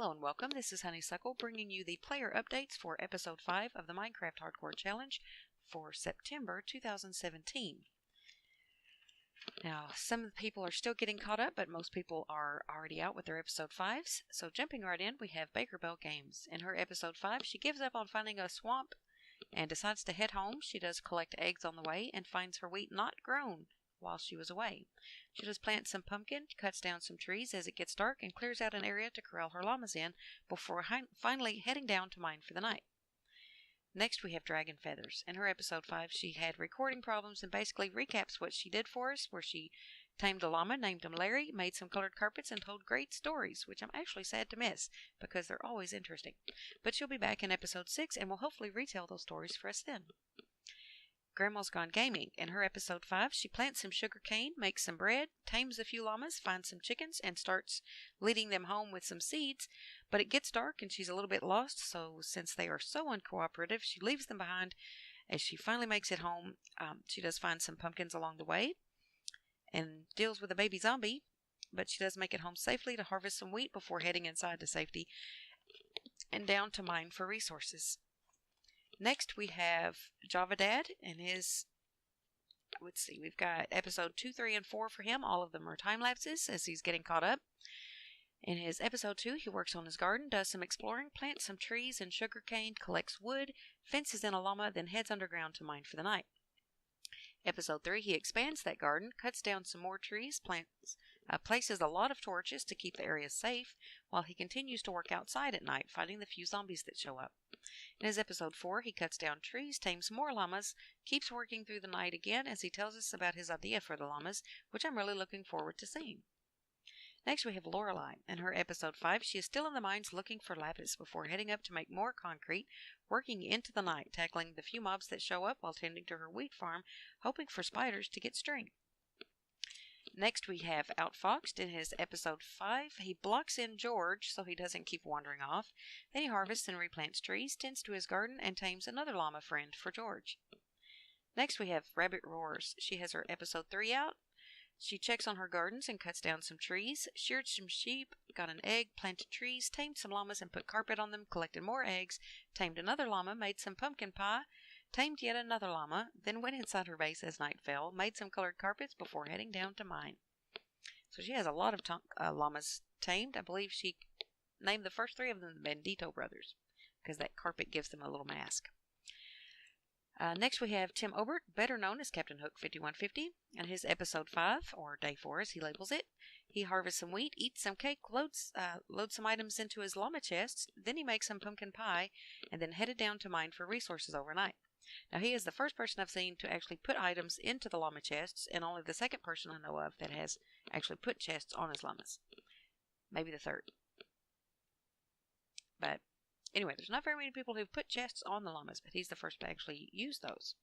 Hello and welcome. This is Honeysuckle bringing you the player updates for Episode 5 of the Minecraft Hardcore Challenge for September 2017. Now, some of the people are still getting caught up, but most people are already out with their Episode 5s. So jumping right in, we have Bakerbelle Games. In her Episode 5, she gives up on finding a swamp and decides to head home. She does collect eggs on the way and finds her wheat not grown while she was away. She does plant some pumpkin, cuts down some trees as it gets dark, and clears out an area to corral her llamas in before finally heading down to mine for the night. Next, we have DragnFeathers. In her Episode 5, she had recording problems and basically recaps what she did for us, where she tamed a llama, named him Larry, made some colored carpets, and told great stories, which I'm actually sad to miss, because they're always interesting. But she'll be back in Episode 6, and will hopefully retell those stories for us then. Grandma's Gone Gaming. In her Episode 5, she plants some sugar cane, makes some bread, tames a few llamas, finds some chickens, and starts leading them home with some seeds. But it gets dark and she's a little bit lost, so since they are so uncooperative, she leaves them behind. As she finally makes it home, she does find some pumpkins along the way and deals with a baby zombie, but she does make it home safely to harvest some wheat before heading inside to safety and down to mine for resources. Next, we have JavaDad and his, we've got Episode 2, 3, and 4 for him. All of them are time-lapses as he's getting caught up. In his Episode 2, he works on his garden, does some exploring, plants some trees and sugarcane, collects wood, fences in a llama, then heads underground to mine for the night. Episode 3, he expands that garden, cuts down some more trees, places a lot of torches to keep the area safe, while he continues to work outside at night, fighting the few zombies that show up. In his Episode 4, he cuts down trees, tames more llamas, keeps working through the night again as he tells us about his idea for the llamas, which I'm really looking forward to seeing. Next, we have Llorelei. In her Episode 5, she is still in the mines looking for lapis before heading up to make more concrete, working into the night, tackling the few mobs that show up while tending to her wheat farm, hoping for spiders to get string. Next, we have OUTFXD. In his Episode 5, he blocks in George so he doesn't keep wandering off. Then he harvests and replants trees, tends to his garden, and tames another llama friend for George. Next, we have Rabbit Roars. She has her Episode 3 out. She checks on her gardens and cuts down some trees, sheared some sheep, got an egg, planted trees, tamed some llamas and put carpet on them, collected more eggs, tamed another llama, made some pumpkin pie, tamed yet another llama, then went inside her base as night fell, made some colored carpets before heading down to mine. So she has a lot of llamas tamed. I believe she named the first 3 of them the Bandito brothers, because that carpet gives them a little mask. Next, we have Tim Obert, better known as Captain Hook 5150, and his Episode 5, or Day 4 as he labels it. He harvests some wheat, eats some cake, loads some items into his llama chests, then he makes some pumpkin pie, and then headed down to mine for resources overnight. Now, he is the first person I've seen to actually put items into the llama chests, and only the second person I know of that has actually put chests on his llamas. Maybe the third. But anyway, there's not very many people who've put chests on the llamas, but he's the first to actually use those.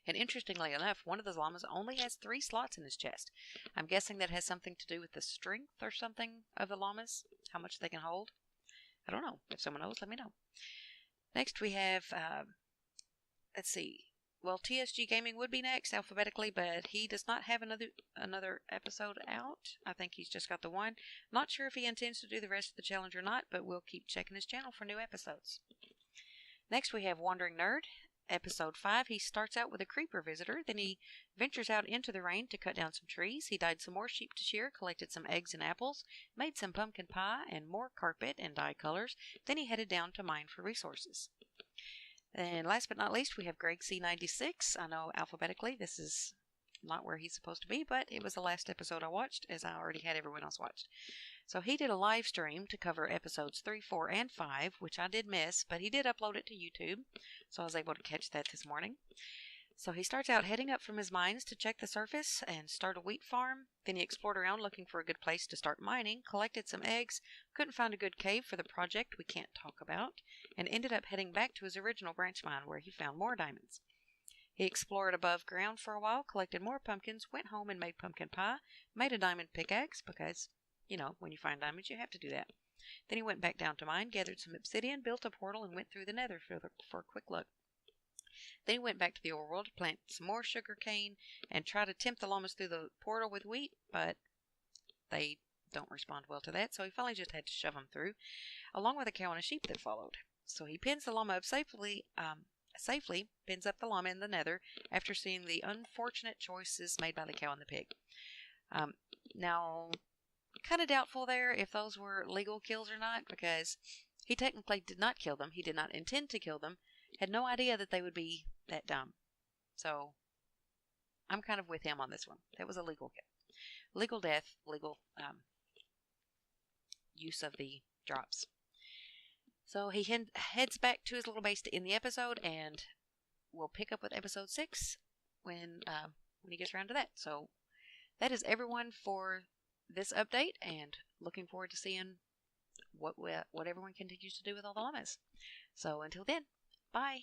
And interestingly enough, one of those llamas only has 3 slots in his chest. I'm guessing that has something to do with the strength or something of the llamas, how much they can hold. I don't know. If someone knows, let me know. Next, we have, let's see. Well, TSG Gaming would be next alphabetically, but he does not have another episode out. I think he's just got the one. Not sure if he intends to do the rest of the challenge or not, but we'll keep checking his channel for new episodes. Next, we have Wandering Nerd. Episode 5, he starts out with a creeper visitor, then he ventures out into the rain to cut down some trees. He dyed some more sheep to shear, collected some eggs and apples, made some pumpkin pie and more carpet and dye colors. Then he headed down to mine for resources. And last but not least, we have Greg C96. I know alphabetically this is not where he's supposed to be, but it was the last episode I watched, as I already had everyone else watched. So he did a live stream to cover Episodes 3, 4, and 5, which I did miss, but he did upload it to YouTube, so I was able to catch that this morning. So he starts out heading up from his mines to check the surface and start a wheat farm. Then he explored around looking for a good place to start mining, collected some eggs, couldn't find a good cave for the project we can't talk about, and ended up heading back to his original branch mine where he found more diamonds. He explored above ground for a while, collected more pumpkins, went home and made pumpkin pie, made a diamond pickaxe because, you know, when you find diamonds you have to do that. Then he went back down to mine, gathered some obsidian, built a portal, and went through the nether for a quick look. Then he went back to the overworld to plant some more sugar cane and try to tempt the llamas through the portal with wheat, but they don't respond well to that, so he finally just had to shove them through, along with a cow and a sheep that followed. So he pins the llama up safely, pins up the llama in the nether after seeing the unfortunate choices made by the cow and the pig. Now, kind of doubtful there if those were legal kills or not, because he technically did not kill them. He did not intend to kill them, had no idea that they would be that dumb. So, I'm kind of with him on this one. That was a legal kill. Legal death, legal use of the drops. So he heads back to his little base to end the episode, and we'll pick up with episode 6 when he gets around to that. So that is everyone for this update, and looking forward to seeing what everyone continues to do with all the llamas. So until then, bye.